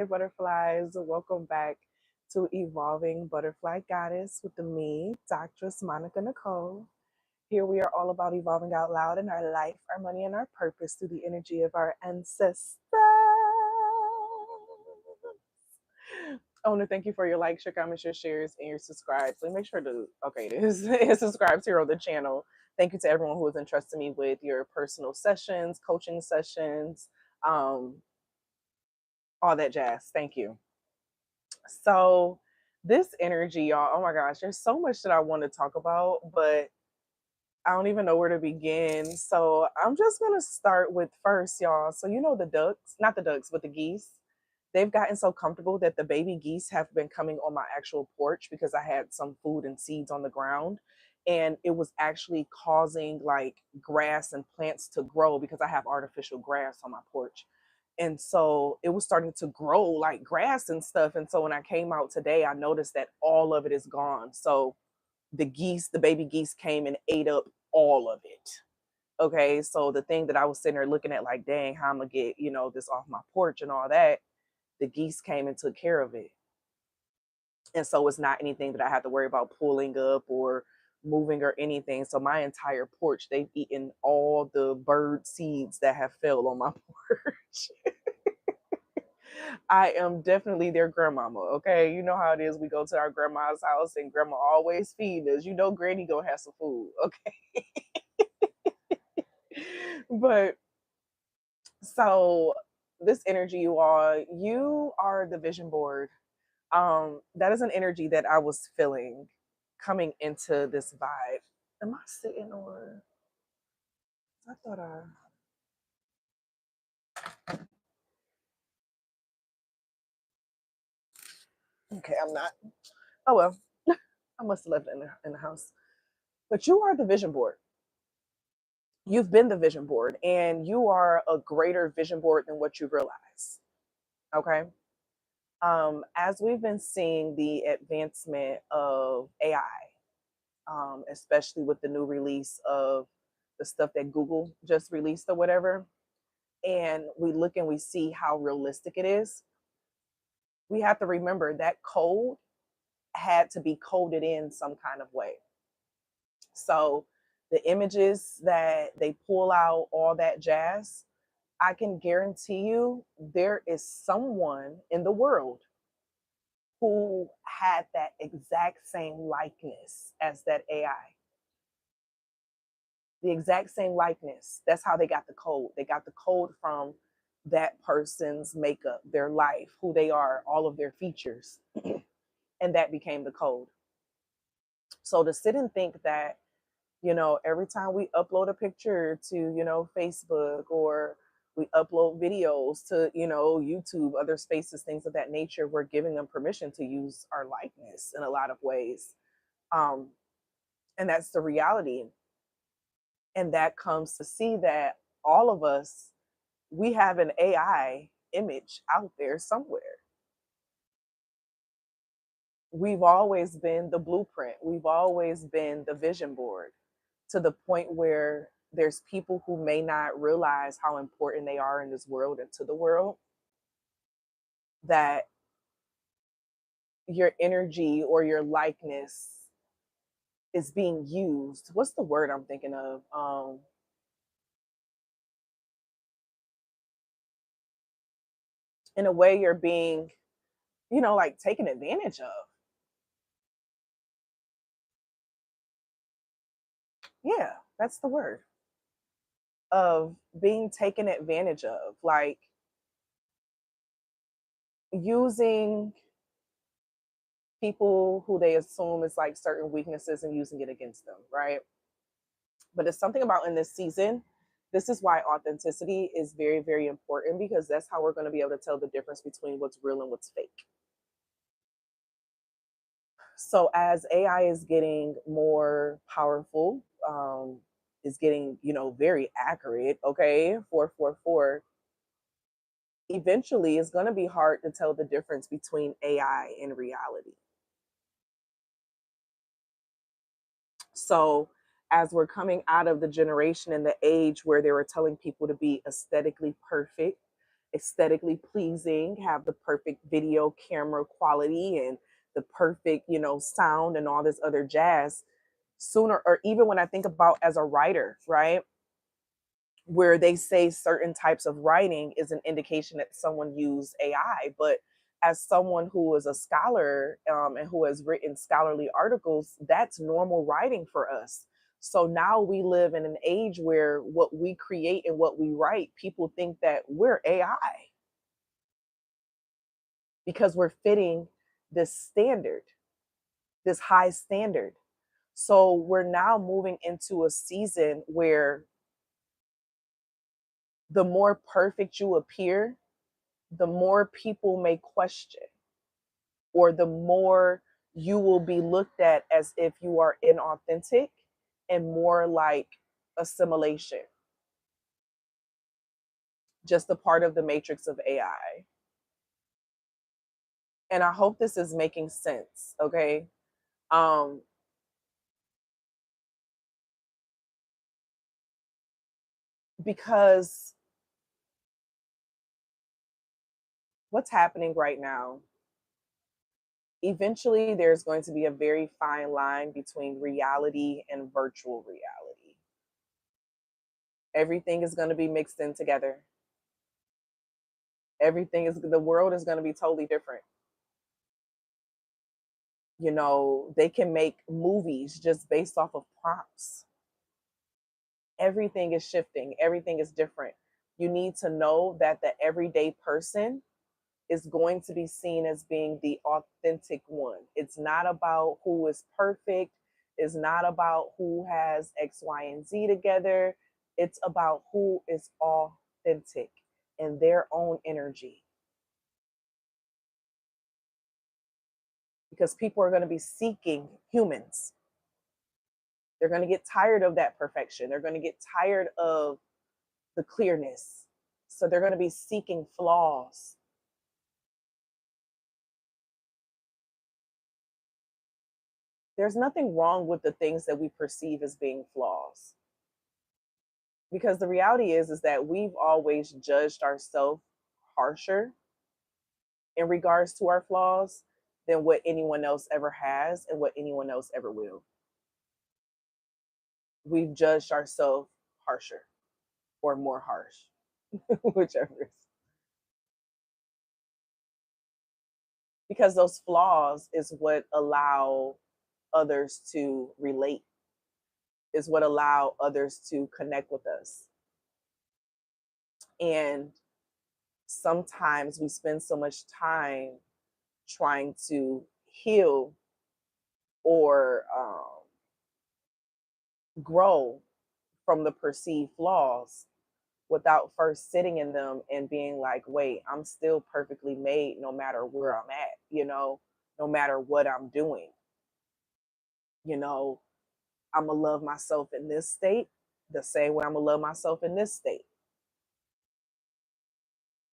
Hey butterflies, welcome back to Evolving Butterfly Goddess with me, Doctress Nicole. Here we are all about evolving out loud in our life, our money, and our purpose through the energy of our ancestors. I want to thank you for your likes, your comments, your shares, and your subscribes. So make sure to, okay, it is, and subscribe here on the channel. Thank you to everyone who has entrusted me with your personal sessions, coaching sessions, all that jazz. Thank you. So this energy, y'all, oh my gosh, there's so much that I want to talk about, but I don't even know where to begin. So I'm just going to start with first, y'all. So, you know, the ducks, not the ducks, but the geese, they've gotten so comfortable that the baby geese have been coming on my actual porch because I had some food and seeds on the ground. And it was actually causing like grass and plants to grow because I have artificial grass on my porch. And so it was starting to grow like grass and stuff. And so when I came out today, I noticed that all of it is gone. So the geese, the baby geese came and ate up all of it. Okay. So the thing that I was sitting there looking at, like, dang, how I'm going to get, you know, this off my porch and all that, the geese came and took care of it. And so it's not anything that I have to worry about pulling up or moving or anything. So my entire porch, they've eaten all the bird seeds that have fell on my porch. I am definitely their grandmama. Okay. You know how it is. We go to our grandma's house and grandma always feed us. You know, granny gonna have some food. Okay. But so this energy, you are the vision board. That is an energy that I was feeling coming into this vibe. Am I sitting or I thought okay, I'm not. Oh well. I must have left it in the house. But you are the vision board. You've been the vision board and you are a greater vision board than what you realize. Okay. As we've been seeing the advancement of AI, especially with the new release of the stuff that Google just released or whatever, and we look and we see how realistic it is, we have to remember that code had to be coded in some kind of way. So the images that they pull out, all that jazz, I can guarantee you there is someone in the world who had that exact same likeness as that AI. The exact same likeness. That's how they got the code. They got the code from that person's makeup, their life, who they are, all of their features. And that became the code. So to sit and think that, you know, every time we upload a picture to, you know, Facebook, or we upload videos to, you know, YouTube, other spaces, things of that nature, we're giving them permission to use our likeness in a lot of ways. Um, and that's the reality. And that comes to see that all of us, we have an AI image out there somewhere. We've always been the blueprint. We've always been the vision board, to the point where there's people who may not realize how important they are in this world and to the world, that your energy or your likeness is being used. What's the word I'm thinking of? In a way, you're being, you know, like taken advantage of. Yeah, that's the word, of being taken advantage of. Like using people who they assume is like certain weaknesses and using it against them, right? But it's something about in this season. This is why authenticity is very, very important, because that's how we're going to be able to tell the difference between what's real and what's fake. So as AI is getting more powerful, is getting, you know, very accurate, okay, 444, eventually it's going to be hard to tell the difference between AI and reality. So as we're coming out of the generation and the age where they were telling people to be aesthetically perfect aesthetically pleasing, have the perfect video camera quality and the perfect, sound and all this other jazz. Sooner, or even when I think about as a writer, right? Where they say certain types of writing is an indication that someone used AI. But as someone who is a scholar, and who has written scholarly articles, that's normal writing for us. So now we live in an age where what we create and what we write, people think that we're AI because we're fitting this standard, this high standard. So we're now moving into a season where the more perfect you appear, the more people may question, or the more you will be looked at as if you are inauthentic and more like assimilation, just a part of the matrix of AI. And I hope this is making sense, okay? Um, because what's happening right now, eventually there's going to be a very fine line between reality and virtual reality. Everything is going to be mixed in together. The world is going to be totally different. They can make movies just based off of prompts. Everything is shifting, everything is different. You need to know that the everyday person is going to be seen as being the authentic one. It's not about who is perfect, it's not about who has X, Y, and Z together. It's about who is authentic in their own energy. Because people are going to be seeking humans. They're going to get tired of that perfection. They're going to get tired of the clearness. So they're going to be seeking flaws. There's nothing wrong with the things that we perceive as being flaws. Because the reality is that we've always judged ourselves harsher in regards to our flaws than what anyone else ever has and what anyone else ever will. We've judged ourselves harsher or more harsh, whichever. Because those flaws is what allow others to relate, is what allow others to connect with us. And sometimes we spend so much time trying to heal or grow from the perceived flaws without first sitting in them and being like, wait, I'm still perfectly made no matter where I'm at, no matter what I'm doing. I'm going to love myself in this state the same way I'm going to love myself in this state.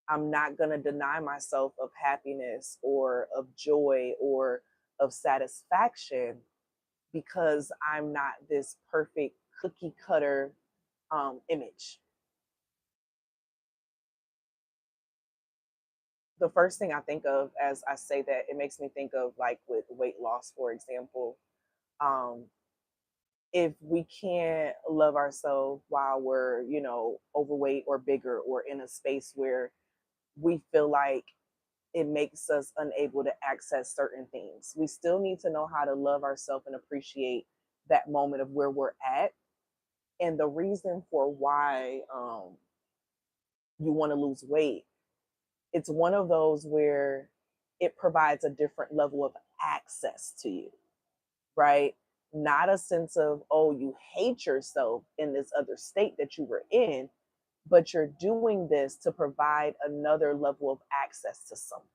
I'm not going to deny myself of happiness or of joy or of satisfaction because I'm not this perfect cookie cutter image. The first thing I think of as I say that, it makes me think of like with weight loss, for example. Um, if we can't love ourselves while we're, overweight or bigger or in a space where we feel like it makes us unable to access certain things, we still need to know how to love ourselves and appreciate that moment of where we're at. And the reason for why you want to lose weight, it's one of those where it provides a different level of access to you, right? Not a sense of, oh, you hate yourself in this other state that you were in, but you're doing this to provide another level of access to something.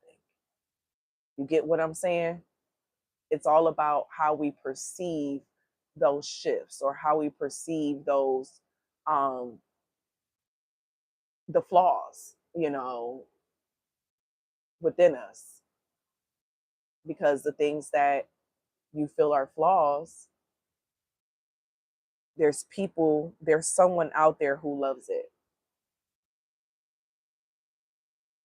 You get what I'm saying? It's all about how we perceive those shifts or how we perceive those, um, the flaws, within us. Because the things that you feel are flaws, there's someone out there who loves it.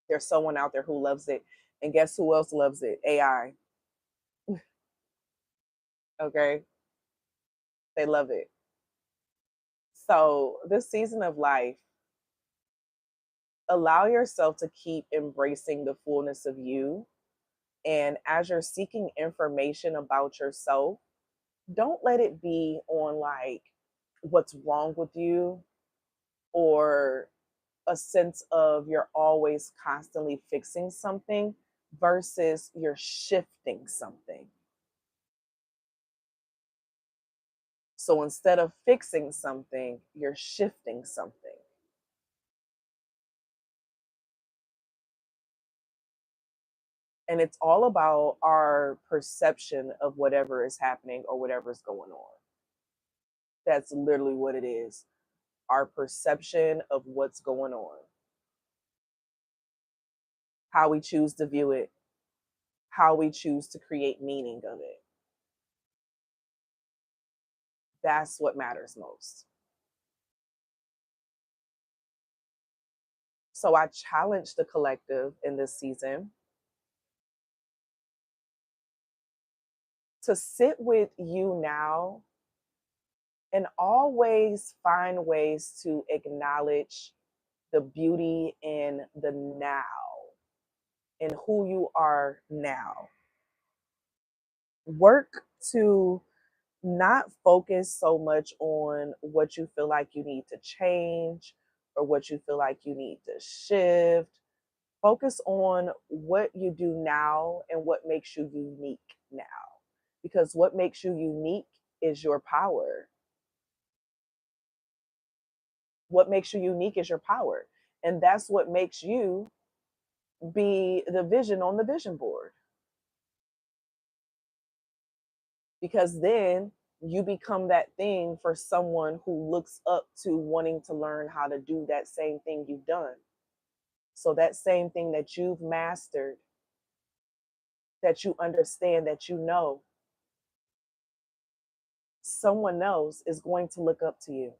There's someone out there who loves it. And guess who else loves it? AI. Okay. They love it. So, this season of life, allow yourself to keep embracing the fullness of you. And as you're seeking information about yourself, don't let it be on like what's wrong with you, or a sense of you're always constantly fixing something versus you're shifting something. So instead of fixing something, you're shifting something. And it's all about our perception of whatever is happening or whatever's going on. That's literally what it is. Our perception of what's going on, how we choose to view it, how we choose to create meaning of it. That's what matters most. So I challenge the collective in this season to sit with you now and always find ways to acknowledge the beauty in the now and who you are now. Work to not focus so much on what you feel like you need to change or what you feel like you need to shift. Focus on what you do now and what makes you unique now. Because what makes you unique is your power. What makes you unique is your power. And that's what makes you be the vision on the vision board. Because then you become that thing for someone who looks up to, wanting to learn how to do that same thing you've done. So that same thing that you've mastered, that you understand, that you know, someone else is going to look up to you.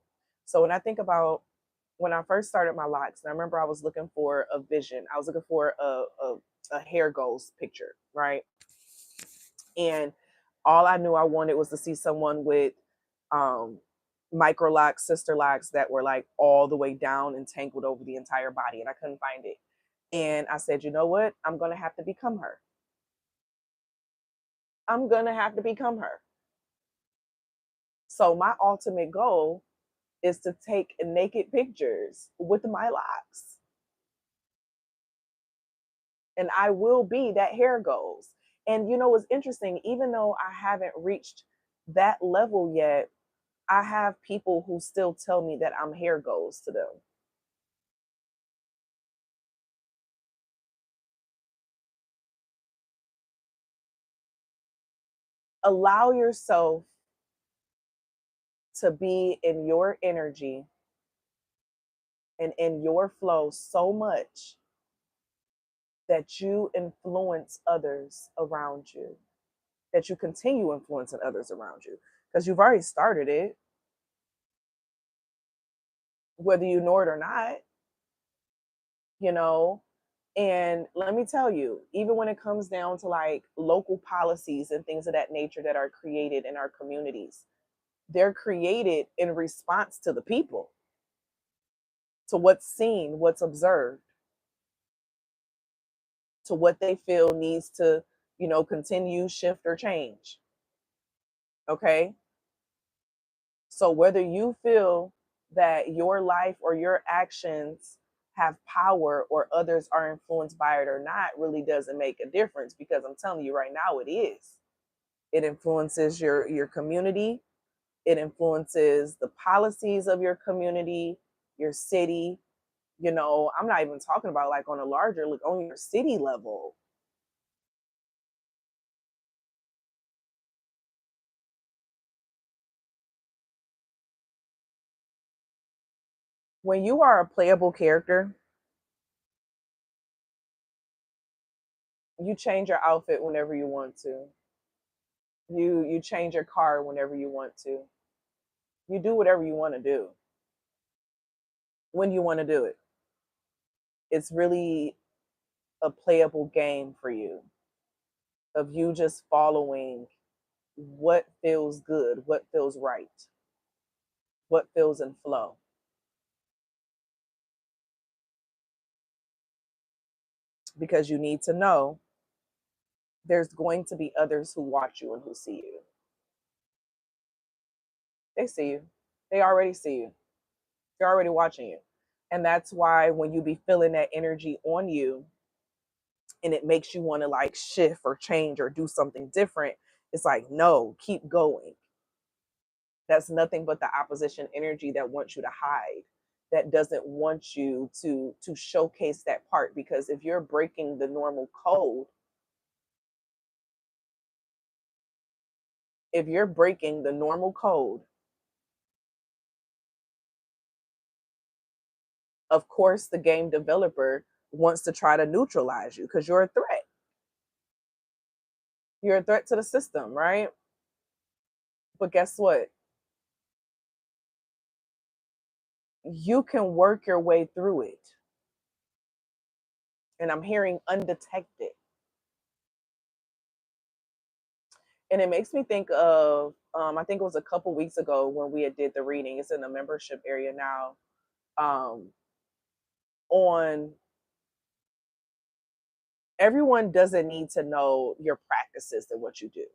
So when I think about when I first started my locks, and I remember I was looking for a vision, I was looking for a hair goals picture, right? And all I knew I wanted was to see someone with um, micro locks, sister locks that were like all the way down and tangled over the entire body, and I couldn't find it. And I said, you know what? I'm going to have to become her. I'm going to have to become her. So my ultimate goal is to take naked pictures with my locks. And I will be that hair goals. And you know what's interesting, even though I haven't reached that level yet, I have people who still tell me that I'm hair goals to them. Allow yourself to be in your energy and in your flow so much that you influence others around you, that you continue influencing others around you, because you've already started it, whether you know it or not, you know. And let me tell you, even when it comes down to like local policies and things of that nature that are created in our communities, they're created in response to the people, to what's seen, what's observed, to what they feel needs to, continue, shift, or change. Okay. So whether you feel that your life or your actions have power or others are influenced by it or not really doesn't make a difference, because I'm telling you right now it is. It influences your community. It influences the policies of your community, your city. I'm not even talking about like on a larger, like on your city level. When you are a playable character, you change your outfit whenever you want to. You change your car whenever you want to. You do whatever you want to do when you want to do it. It's really a playable game for you of you just following what feels good, what feels right, what feels in flow. Because you need to know there's going to be others who watch you and who see you. They see you. They already see you. They're already watching you. And that's why when you be feeling that energy on you and it makes you want to like shift or change or do something different, it's like, no, keep going. That's nothing but the opposition energy that wants you to hide, that doesn't want you to showcase that part. Because if you're breaking the normal code, if you're breaking the normal code, of course the game developer wants to try to neutralize you because you're a threat. You're a threat to the system, right? But guess what? You can work your way through it. And I'm hearing undetected. And it makes me think of, I think it was a couple weeks ago when we had did the reading. It's in the membership area now. On everyone doesn't need to know your practices and what you do,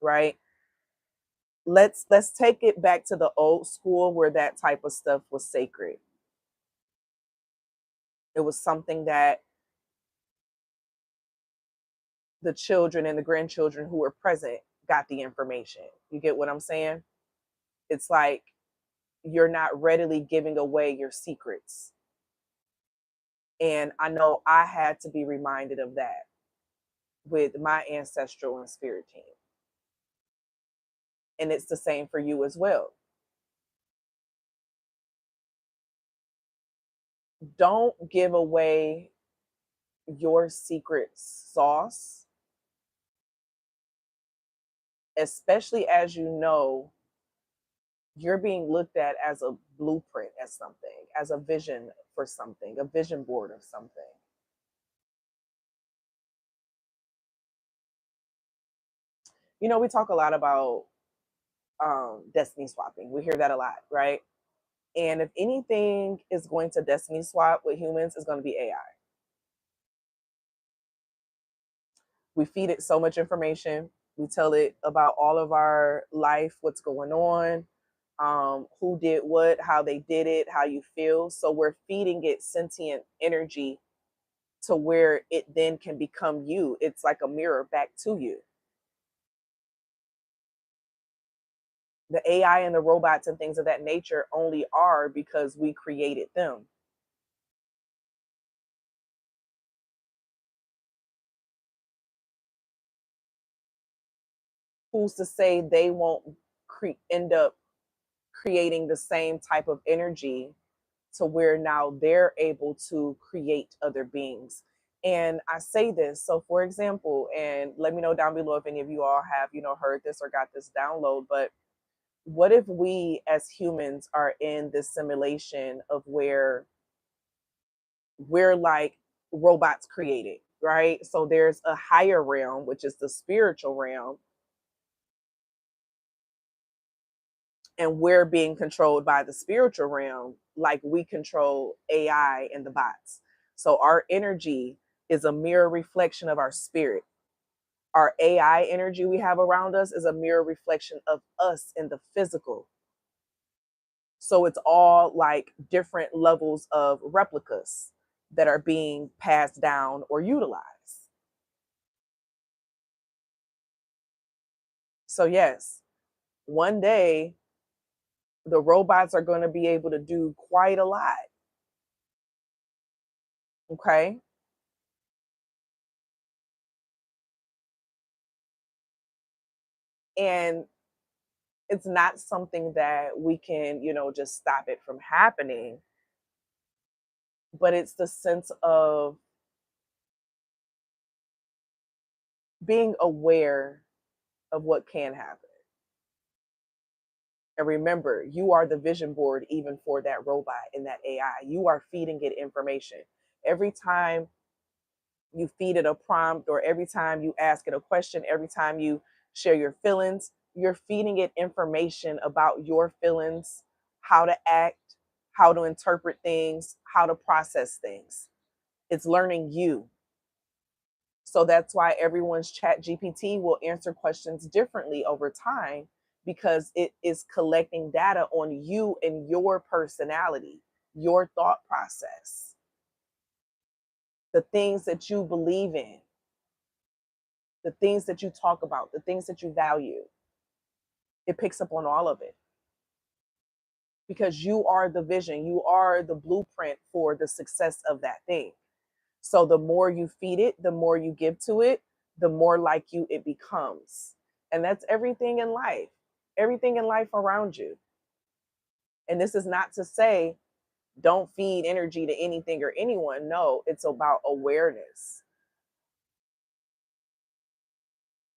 right? Let's take it back to the old school where that type of stuff was sacred. It was something that the children and the grandchildren who were present got the information. You get what I'm saying? It's like you're not readily giving away your secrets. And I know I had to be reminded of that with my ancestral and spirit team. And it's the same for you as well. Don't give away your secret sauce, especially as you know you're being looked at as a blueprint, as something, as a vision for something, a vision board of something. You know, we talk a lot about destiny swapping. We hear that a lot, right? And if anything is going to destiny swap with humans, it's going to be AI. We feed it so much information. We tell it about all of our life, what's going on, who did what, how they did it, how you feel. So we're feeding it sentient energy to where it then can become you. It's like a mirror back to you. The AI and the robots and things of that nature only are because we created them. Who's to say they won't end up creating the same type of energy to where now they're able to create other beings? And I say this, so for example, and let me know down below if any of you all have, heard this or got this download, but what if we as humans are in this simulation of where we're like robots created, right? So there's a higher realm, which is the spiritual realm, and we're being controlled by the spiritual realm like we control AI and the bots. So our energy is a mirror reflection of our spirit. Our AI energy we have around us is a mirror reflection of us in the physical. So it's all like different levels of replicas that are being passed down or utilized. So, yes, one day the robots are going to be able to do quite a lot. Okay. And it's not something that we can, just stop it from happening. But it's the sense of being aware of what can happen. And remember, you are the vision board even for that robot and that AI. You are feeding it information. Every time you feed it a prompt, or every time you ask it a question, every time you share your feelings, you're feeding it information about your feelings, how to act, how to interpret things, how to process things. It's learning you. So that's why everyone's chat GPT will answer questions differently over time, because it is collecting data on you and your personality, your thought process, the things that you believe in, the things that you talk about, the things that you value. It picks up on all of it, because you are the vision, you are the blueprint for the success of that thing. So the more you feed it, the more you give to it, the more like you it becomes. And that's everything in life around you. And this is not to say don't feed energy to anything or anyone. No, it's about awareness.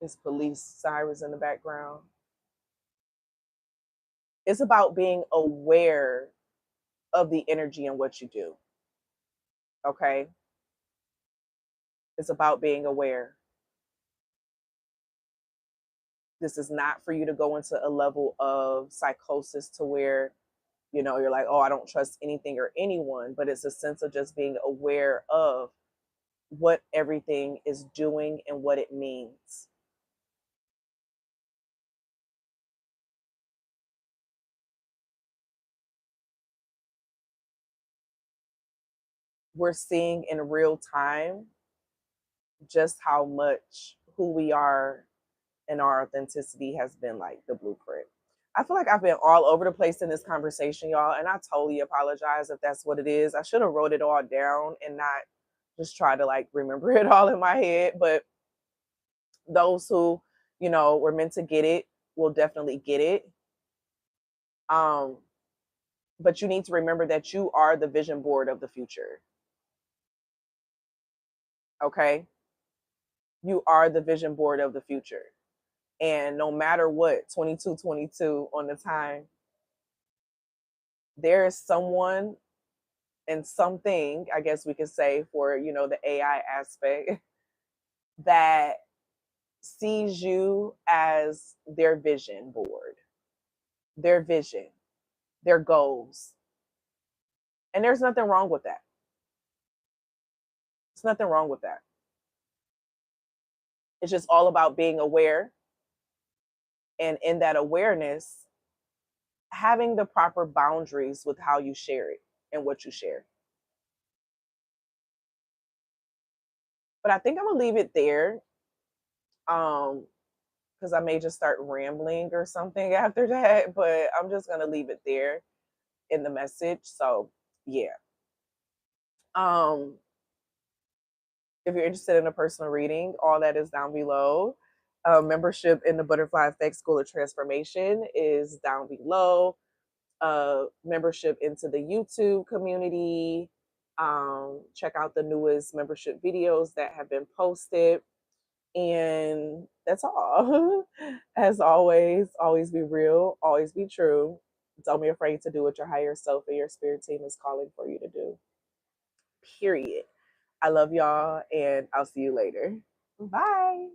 There's police sirens in the background. It's about being aware of the energy and what you do. Okay? It's about being aware. This is not for you to go into a level of psychosis to where, you're like, oh, I don't trust anything or anyone, but it's a sense of just being aware of what everything is doing and what it means. We're seeing in real time just how much who we are and our authenticity has been like the blueprint. I feel like I've been all over the place in this conversation, y'all, and I totally apologize if that's what it is. I should have wrote it all down and not just try to like remember it all in my head. But those who, were meant to get it will definitely get it. Um, but you need to remember that you are the vision board of the future. Okay? You are the vision board of the future. And no matter what, 2222 on the time, there is someone and something, I guess we could say, for, the AI aspect, that sees you as their vision board, their vision, their goals. And there's nothing wrong with that. There's nothing wrong with that. It's just all about being aware. And in that awareness, having the proper boundaries with how you share it and what you share. But I think I'm gonna leave it there. Because I may just start rambling or something after that, but I'm just gonna leave it there in the message. So yeah. Um, if you're interested in a personal reading, all that is down below. Membership in the Butterfly Effect School of Transformation is down below. Membership into the YouTube community. Check out the newest membership videos that have been posted. And that's all. As always be real, always be true. Don't be afraid to do what your higher self and your spirit team is calling for you to do. Period. I love y'all, and I'll see you later. Bye.